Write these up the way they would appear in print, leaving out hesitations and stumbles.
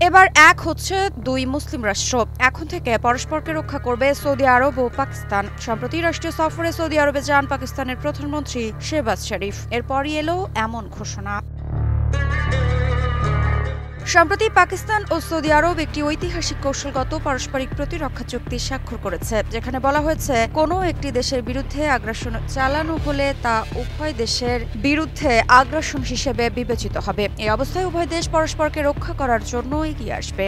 এবার এক হচ্ছে দুই মুসলিম রাষ্ট্র। এখন থেকে পরস্পরকে রক্ষা করবে সৌদি আরব ও পাকিস্তান। সম্প্রতি রাষ্ট্রীয় সফরে সৌদি আরবে যান পাকিস্তানের প্রধানমন্ত্রী শেহবাজ শরীফ। এরপরই এলো এমন ঘোষণা। সম্প্রতি পাকিস্তান ও সৌদি আরব একটি ঐতিহাসিক কৌশলগত পারস্পরিক প্রতিরক্ষা চুক্তি স্বাক্ষর করেছে, যেখানে বলা হয়েছে কোনো একটি দেশের বিরুদ্ধে আগ্রাসন চালানো হলে তা উভয় দেশের বিরুদ্ধে আগ্রাসন হিসেবে বিবেচিত হবে। এই অবস্থায় উভয় দেশ পরস্পরকে রক্ষা করার জন্য এগিয়ে আসবে।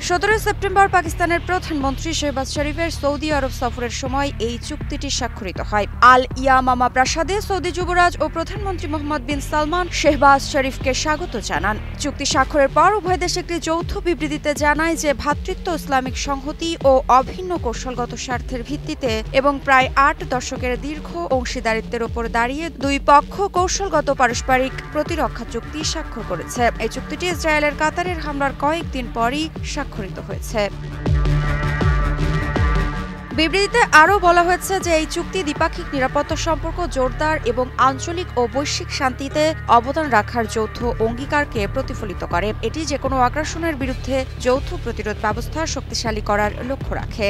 17 সেপ্টেম্বর পাকিস্তানের প্রধানমন্ত্রী শেহবাজ শরীফের সৌদি আরব সফরের সময় এই চুক্তিটি স্বাক্ষরিত হয়। আল ইয়ামামা প্রাসাদে সৌদি যুবরাজ ও প্রধানমন্ত্রী মোহাম্মদ বিন সালমান শেহবাজ শরীফকে স্বাগত জানান। চুক্তি স্বাক্ষরের পর উভয় দেশ একটি যৌথ বিবৃতিতে জানায় যে ভ্রাতৃত্ব, ইসলামিক সংহতি ও অভিন্ন কৌশলগত স্বার্থের ভিত্তিতে এবং প্রায় 8 দশকের দীর্ঘ অংশীদারিত্বের ওপর দাঁড়িয়ে দুই পক্ষ কৌশলগত পারস্পরিক প্রতিরক্ষা চুক্তি স্বাক্ষর করেছে। এই চুক্তিটি ইসরায়েলের কাতারের হামলার কয়েকদিন পরই স্বাক্ষরিত হয়েছে। বিবৃতিতে আরও বলা হয়েছে যে এই চুক্তি দ্বিপাক্ষিক নিরাপত্তা সম্পর্ক জোরদার এবং আঞ্চলিক ও বৈশ্বিক শান্তিতে অবদান রাখার যৌথ অঙ্গীকারকে প্রতিফলিত করে। এটি যেকোনো আগ্রাসনের বিরুদ্ধে যৌথ প্রতিরোধ ব্যবস্থা শক্তিশালী করার লক্ষ্য রাখে।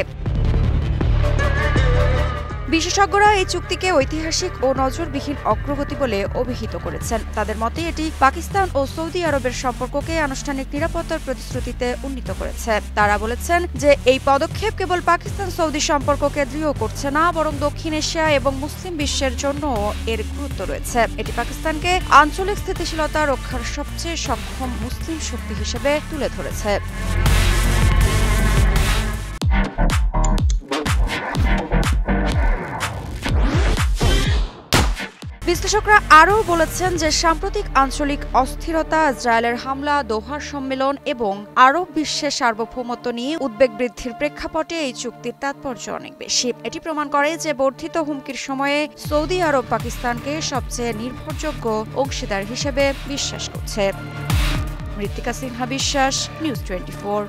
বিশেষজ্ঞরা এই চুক্তিকে ঐতিহাসিক ও নজরবিহীন অগ্রগতি বলে অভিহিত করেছেন। তাদের মতে এটি পাকিস্তান ও সৌদি আরবের সম্পর্ককে আনুষ্ঠানিক নিরাপত্তার প্রতিশ্রুতিতে উন্নীত করেছে। তারা বলেছেন যে এই পদক্ষেপ কেবল পাকিস্তান সৌদি সম্পর্ককে দৃঢ় করছে না, বরং দক্ষিণ এশিয়া এবং মুসলিম বিশ্বের জন্য এর গুরুত্ব রয়েছে। এটি পাকিস্তানকে আঞ্চলিক স্থিতিশীলতা রক্ষার সবচেয়ে সক্ষম মুসলিম শক্তি হিসেবে তুলে ধরেছে। বিশ্লেষকরা আরও বলেছেন যে সাম্প্রতিক আঞ্চলিক অস্থিরতা, ইসরায়েলের হামলা, দোহার সম্মেলন এবং আরব বিশ্বের সার্বভৌমত্ব নিয়ে উদ্বেগ বৃদ্ধির প্রেক্ষাপটে এই চুক্তির তাৎপর্য অনেক বেশি। এটি প্রমাণ করে যে বর্ধিত হুমকির সময়ে সৌদি আরব পাকিস্তানকে সবচেয়ে নির্ভরযোগ্য অংশীদার হিসেবে বিশ্বাস করছে। মৃত্তিকা সিনহা বিশ্বাস, নিউজ 24।